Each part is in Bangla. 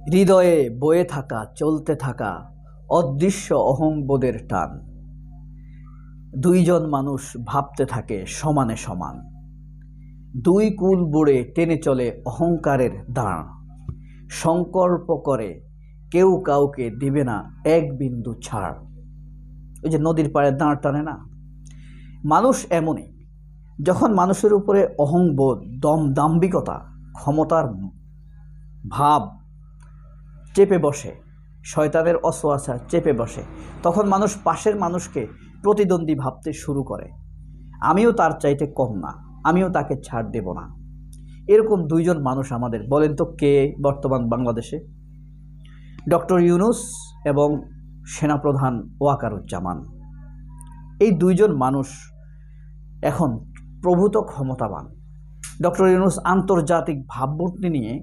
হৃদয়ে বয়ে থাকা চলতে থাকা অদৃশ্য অহংবোধের টান। দুইজন মানুষ ভাবতে থাকে সমানে সমান, দুই কুল বুড়ে টেনে চলে অহংকারের দাঁড়। সংকল্প করে কেউ কাউকে দিবে না এক বিন্দু ছাড়। ওই যে নদীর পাড়ে দাঁড় টানে না, মানুষ এমনই। যখন মানুষের উপরে অহংবোধ, দাম্ভিকতা, ক্ষমতার ভাব চেপে বসে, শয়তানের অসওয়াসা চেপে বসে, তখন মানুষ পাশের মানুষকে প্রতিদ্বন্দ্বী ভাবতে শুরু করে। আমিও তার চাইতে কম না, আমিও তাকে ছাড় দেব না। এরকম দুইজন মানুষ আমাদের, বলেন তো কে বর্তমান বাংলাদেশে? ডক্টর ইউনূস এবং সেনাপ্রধান ওয়াকারুজ্জামান। এই দুইজন মানুষ এখন প্রভূত ক্ষমতাবান। ডক্টর ইউনূস আন্তর্জাতিক ভাবমূর্তি নিয়ে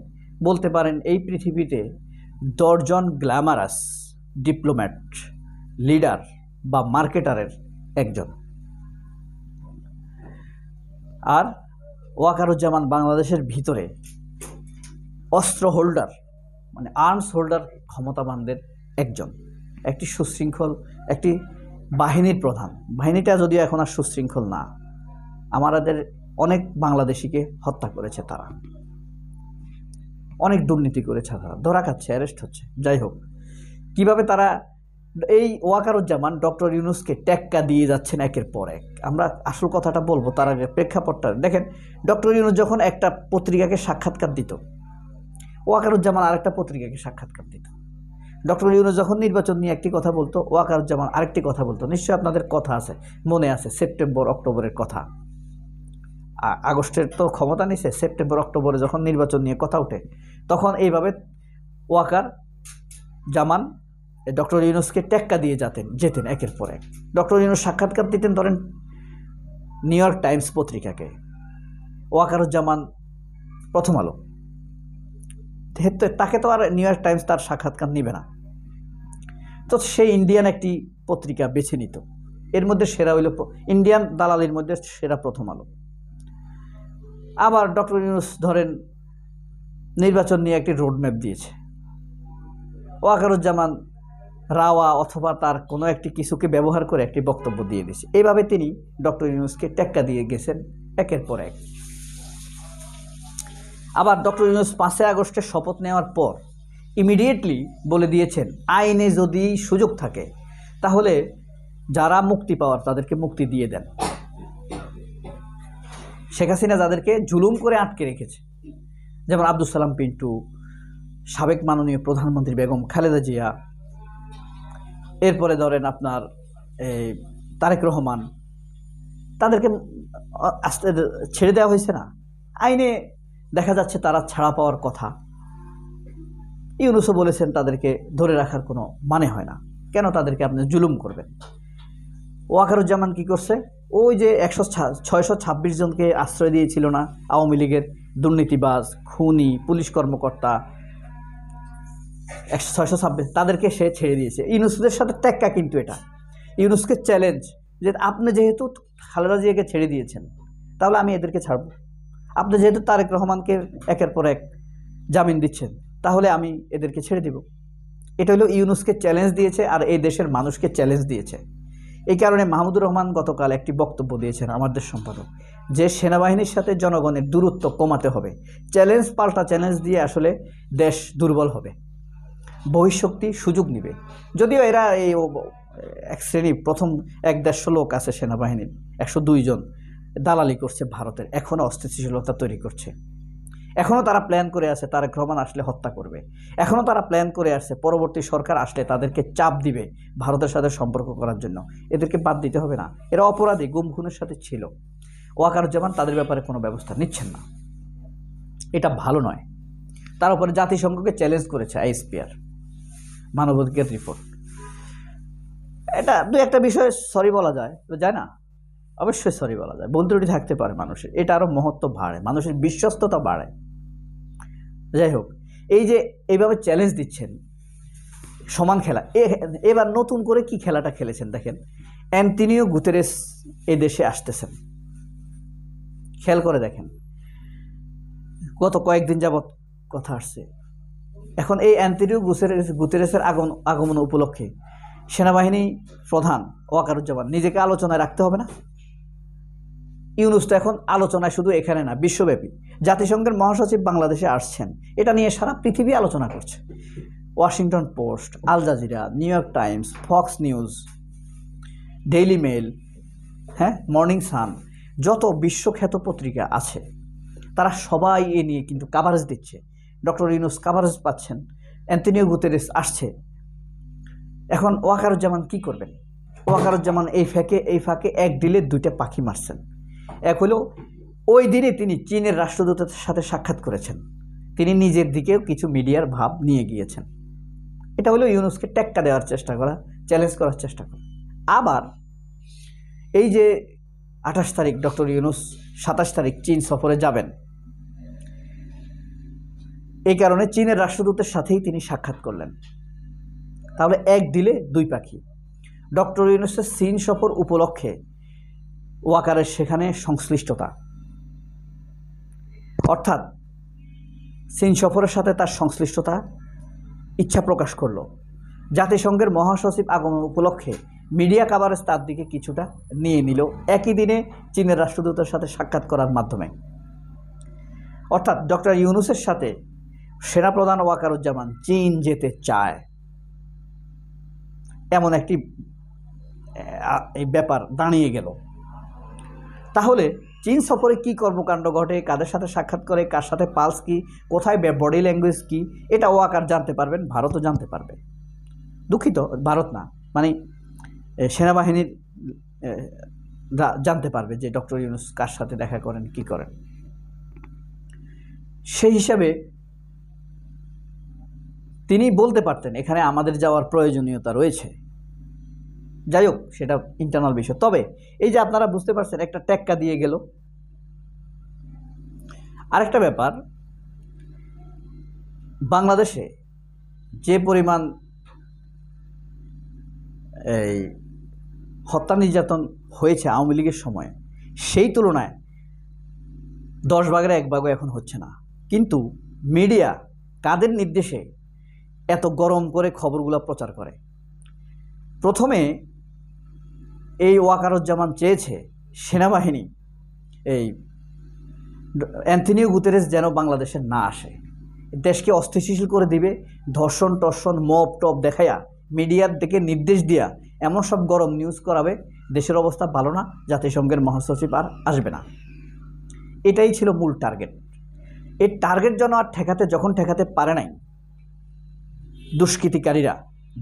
বলতে পারেন এই পৃথিবীতে 10 জন গ্ল্যামারাস ডিপ্লোম্যাট, লিডার বা মার্কেটারের একজন। আর ওয়াকারুজ্জামান বাংলাদেশের ভিতরে অস্ত্র হোল্ডার, মানে আর্মস হোল্ডার ক্ষমতাবানদের একজন, একটি সুশৃঙ্খল একটি বাহিনীর প্রধান। বাহিনীটা যদিও এখন আর সুশৃঙ্খল না, আমাদের অনেক বাংলাদেশিকে হত্যা করেছে তারা, অনেক দুর্নীতি করেছে তারা, ধরা খাচ্ছে, অ্যারেস্ট হচ্ছে। যাই হোক, কিভাবে তারা এই ওয়াকারুজ্জামান ডক্টর ইউনূসকে টেক্কা দিয়ে যাচ্ছেন একের পর এক। আমরা আসল কথাটা বলবো, তার আগে প্রেক্ষাপটটা দেখেন। ডক্টর ইউনূস যখন একটা পত্রিকাকে সাক্ষাৎকার দিত, ওয়াকারুজ্জামান আরেকটা পত্রিকাকে সাক্ষাৎকার দিত। ডক্টর ইউনূস যখন নির্বাচন নিয়ে একটি কথা বলতো, ওয়াকারুজ্জামান আরেকটি কথা বলতো। নিশ্চয়ই আপনাদের কথা আছে, মনে আছে, সেপ্টেম্বর অক্টোবরের কথা। আগস্টের তো ক্ষমতা নিছে, সেপ্টেম্বর অক্টোবরে যখন নির্বাচন নিয়ে কথা ওঠে, তখন এইভাবে ওয়াকারুজ্জামান ডক্টর ইউনূসকে টেক্কা দিয়ে যেতেন একের পর এক। ডক্টর ইউনূস সাক্ষাৎকার দিতেন ধরেন নিউ ইয়র্ক টাইমস পত্রিকাকে, ওয়াকারুজ্জামান প্রথম আলো। তাকে তো আর নিউ ইয়র্ক টাইমস তার সাক্ষাৎকার নিবে না, তো সেই ইন্ডিয়ান একটি পত্রিকা বেছে নিত। এর মধ্যে সেরা হইল ইন্ডিয়ান দালালির মধ্যে সেরা প্রথম আলো। আবার ডক্টর ইউনূস ধরেন নির্বাচন নিয়ে একটি রোডম্যাপ দিয়েছে, ওয়াকারুজ্জামান রাওয়া অথবা তার কোনো একটি কিছুকে ব্যবহার করে একটি বক্তব্য দিয়ে দিয়েছে। এইভাবে তিনি ডক্টর ইউনূসকে টেক্কা দিয়ে গেছেন একের পর এক। আবার ডক্টর ইউনূস 5 আগস্টে শপথ নেওয়ার পর ইমিডিয়েটলি বলে দিয়েছেন, আইনে যদি সুযোগ থাকে তাহলে যারা মুক্তি পাওয়ার তাদেরকে মুক্তি দিয়ে দেন। শেখ হাসিনা যাদেরকে জুলুম করে আটকে রেখেছে, যেমন আব্দুল সালাম পিন্টু, সাবেক মাননীয় প্রধানমন্ত্রী বেগম খালেদা জিয়া, এরপরে ধরেন আপনার তারেক রহমান, তাদেরকে আস্তে ছেড়ে দেওয়া হয়েছে না। আইনে দেখা যাচ্ছে তারা ছাড়া পাওয়ার কথা। ইউনূসও বলেছেন তাদেরকে ধরে রাখার কোনো মানে হয় না, কেন তাদেরকে আপনি জুলুম করবেন? ওয়াকারুজ্জামান কি করছে? ওই যে 626 জনকে আশ্রয় দিয়েছিল না আওয়ামী লীগের দুর্নীতিবাজ, খুনি, পুলিশ কর্মকর্তা, 626, তাদেরকে সে ছেড়ে দিয়েছে। ইউনূসের সাথে টেক্কা কিন্তু এটা। ইউনূসকে চ্যালেঞ্জ যে আপনি যেহেতু খালেদা জিয়াকে ছেড়ে দিয়েছেন, তাহলে আমি এদেরকে ছাড়ব। আপনি যেহেতু তারেক রহমানকে একের পর এক জামিন দিচ্ছেন, তাহলে আমি এদেরকে ছেড়ে দিব। এটা হলো ইউনূসকে চ্যালেঞ্জ দিয়েছে, আর এই দেশের মানুষকে চ্যালেঞ্জ দিয়েছে। এই কারণে মাহমুদুর রহমান গতকাল একটি বক্তব্য দিয়েছেন, আমার দেশ সম্পাদক, যে সেনাবাহিনীর সাথে জনগণের দূরত্ব কমাতে হবে। চ্যালেঞ্জ পাল্টা চ্যালেঞ্জ দিয়ে আসলে দেশ দুর্বল হবে, বহিঃশক্তি সুযোগ নেবে। যদিও এরা এই এক শ্রেণী প্রথম 1-150 লোক আছে সেনাবাহিনীর, 102 জন দালালি করছে ভারতের, এখনও অস্থিতিশীলতা তৈরি করছে। এখনও তারা প্ল্যান করে আছে তারেক রহমান আসলে হত্যা করবে। এখনও তারা প্ল্যান করে আসছে পরবর্তী সরকার আসলে তাদেরকে চাপ দিবে ভারতের সাথে সম্পর্ক করার জন্য। এদেরকে বাদ দিতে হবে না, এরা অপরাধী, গুম খুনের সাথে ছিল। ওয়াকারুজ্জামান তাদের ব্যাপারে কোনো ব্যবস্থা নিচ্ছেন না, এটা ভালো নয়। তার উপরে জাতিসংঘকে চ্যালেঞ্জ করেছে আইএসপিআর, মানবাধিকার রিপোর্ট। এটা দু একটা বিষয়ে সরি বলা যায় না? অবশ্যই সরি বলা যায়, ভুল ত্রুটি থাকতে পারে মানুষের, এটা আরও মহত্ব বাড়ে, মানুষের বিশ্বস্ততা বাড়ে। যাই হোক, এই যে এইভাবে চ্যালেঞ্জ দিচ্ছেন, সমান খেলা। এবার নতুন করে কি খেলাটা খেলেছেন দেখেন, অ্যান্টোনিও গুতেরেস এই দেশে আসতেছেন, খেয়াল করে দেখেন। গত কয়েকদিন যাবৎ কথা আসছে, এখন এই অ্যান্টনিও গুতেরেসের আগমন উপলক্ষে সেনাবাহিনী প্রধান ওয়াকারুজ্জামান নিজেকে আলোচনায় রাখতে হবে না? ইউনূস তো এখন আলোচনায় শুধু এখানে না, বিশ্বব্যাপী। জাতিসংঘের মহাসচিব বাংলাদেশে আসছেন, এটা নিয়ে সারা পৃথিবী আলোচনা করছে। Washington Post, Al Jazeera, New York Times, Fox News, Daily Mail, Morning Sun, যত বিশ্বখ্যাত পত্রিকা আছে তারা সবাই এ নিয়ে কিন্তু কাভারেজ দিচ্ছে। ডক্টর ইউনূস কাভারেজ পাচ্ছেন, অ্যান্টনিও গুতেরেস আসছে। এখন ওয়াকারুজ্জামান কি করবেন? ওয়াকারুজ্জামান এই ফাঁকে এক ডিলে দুইটা পাখি মারছেন। এক হলো ওই দিনে তিনি চীনের রাষ্ট্রদূতের সাথে সাক্ষাৎ করেছেন, তিনি নিজের দিকেও কিছু মিডিয়ার ভাব নিয়ে গিয়েছেন। এটা হলো ইউনূসকে টেক্কা দেওয়ার চেষ্টা করা, চ্যালেঞ্জ করার চেষ্টা করা। আবার এই যে 28 তারিখ ডক্টর ইউনূস 27 তারিখ চীন সফরে যাবেন, এই কারণে চীনের রাষ্ট্রদূতের সাথেই তিনি সাক্ষাৎ করলেন। তাহলে এক ডিলে দুই পাখি। ডক্টর ইউনূসের চীন সফর উপলক্ষে ওয়াকারের সেখানে সংশ্লিষ্টতা, অর্থাৎ চীন সফরের সাথে তার সংশ্লিষ্টতা ইচ্ছা প্রকাশ করল। জাতিসংঘের মহাসচিব আগমন উপলক্ষে মিডিয়া কাভারেজ তার দিকে কিছুটা নিয়ে নিল একই দিনে চীনের রাষ্ট্রদূতের সাথে সাক্ষাৎ করার মাধ্যমে। অর্থাৎ ডক্টর ইউনূসের সাথে সেনাপ্রধান ওয়াকারুজ্জামান চীন যেতে চায়, এমন একটি এই ব্যাপার দাঁড়িয়ে গেল। তাহলে চীন সফরে কি কর্মকাণ্ড ঘটে, কাদের সাথে সাক্ষাৎ করে, কার সাথে পালস কি, কোথায় বডি ল্যাঙ্গুয়েজ কি, এটা ওয়াকার জানতে পারবেন, ভারতও জানতে পারবে। দুঃখিত, ভারত না, মানে সেনাবাহিনীর জানতে পারবে যে ডক্টর ইউনূস কার সাথে দেখা করেন, কি করেন। সেই হিসাবে তিনি বলতে পারতেন এখানে আমাদের যাওয়ার প্রয়োজনীয়তা রয়েছে। যাই হোক, সেটা ইন্টারনাল বিষয়। তবে এই যে আপনারা বুঝতে পারছেন, একটা টেক্কা দিয়ে গেল। আরেকটা ব্যাপার, বাংলাদেশে যে পরিমাণ এই হত্যা নির্যাতন হয়েছে আওয়ামী লীগের সময়, সেই তুলনায় 10 ভাগের 1 ভাগও এখন হচ্ছে না। কিন্তু মিডিয়া কাদের নির্দেশে এত গরম করে খবরগুলো প্রচার করে? প্রথমে এই ওয়াকারুজ্জামান চেয়েছে সেনাবাহিনী এই অ্যান্টনিও গুতেরেস যেন বাংলাদেশে না আসে, দেশকে অস্থিতিশীল করে দিবে, ধর্ষণ টর্ষণ মব টপ দেখাইয়া মিডিয়ার দিকে নির্দেশ দিয়া এমন সব গরম নিউজ করাবে, দেশের অবস্থা ভালো না, জাতিসংঘের মহাসচিব আর আসবে না। এটাই ছিল মূল টার্গেট। এই টার্গেট যেন আর যখন ঠেকাতে পারে নাই দুষ্কৃতিকারীরা,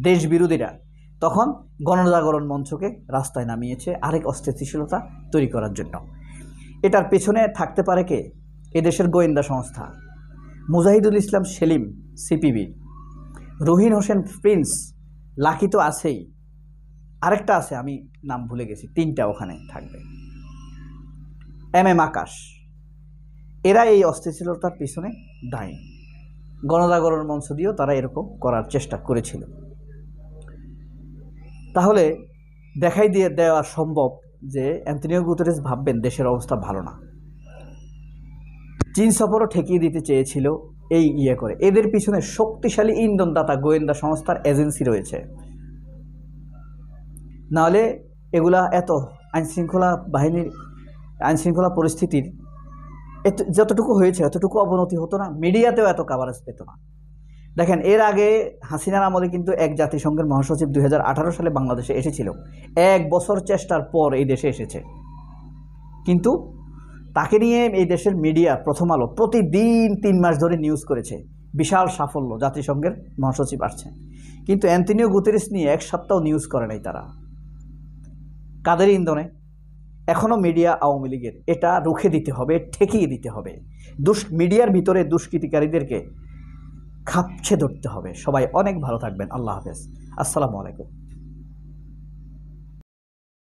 দেশবিরোধীরা, তখন গণজাগরণ মঞ্চকে রাস্তায় নামিয়েছে আরেক অস্থিতিশীলতা তৈরি করার জন্য। এটার পেছনে থাকতে পারে কে? এদেশের গোয়েন্দা সংস্থা, মুজাহিদুল ইসলাম সেলিম সিপিবি, রহিন হোসেন প্রিন্স, লাকি তো আছেই, আরেকটা আছে আমি নাম ভুলে গেছি, 3টা ওখানে থাকবে, আকাশ। এরা এই অস্থিতিশীলতার পিছনে দায়ী। গণজাগরণ মঞ্চ দিয়েও তারা এরকম করার চেষ্টা করেছিল। তাহলে দেখাই দিয়ে দেওয়া সম্ভব যে অ্যান্টনিও গুতেরেস ভাববেন দেশের অবস্থা ভালো না। চীন সফরও ঠেকিয়ে দিতে চেয়েছিল এই করে। এদের পিছনে শক্তিশালী ইন্ধনদাতা গোয়েন্দা সংস্থার এজেন্সি রয়েছে, নাহলে এগুলা এত আইনশৃঙ্খলা পরিস্থিতির যতটুকু হয়েছে এতটুকু অবনতি হতো না, মিডিয়াতেও এত কাভারেজ পেত না। দেখেন, এর আগে হাসিনার আমলে কিন্তু এক জাতিসংঘের মহাসচিব 2018 সালে বাংলাদেশে এসেছিল। 1 বছর চেষ্টার পর এই দেশে এসেছে, কিন্তু তাকে নিয়ে এই দেশের মিডিয়া প্রথম আলো প্রতিদিন 3 মাস ধরে নিউজ করেছে, বিশাল সাফল্য, জাতিসংঘের মহাসচিব আসছে। কিন্তু অ্যান্টনিও গুতেরেস নিয়ে 1 সপ্তাহ নিউজ করে নাই তারা। কাদের ইন্ধনে? এখনও মিডিয়া আওয়ামী লীগের। এটা রুখে দিতে হবে, ঠেকিয়ে দিতে হবে। মিডিয়ার ভিতরে দুষ্কৃতিকারীদেরকে খাপছে ধরতে হবে। সবাই অনেক ভালো থাকবেন। আল্লাহ হাফেজ। আসসালামু আলাইকুম।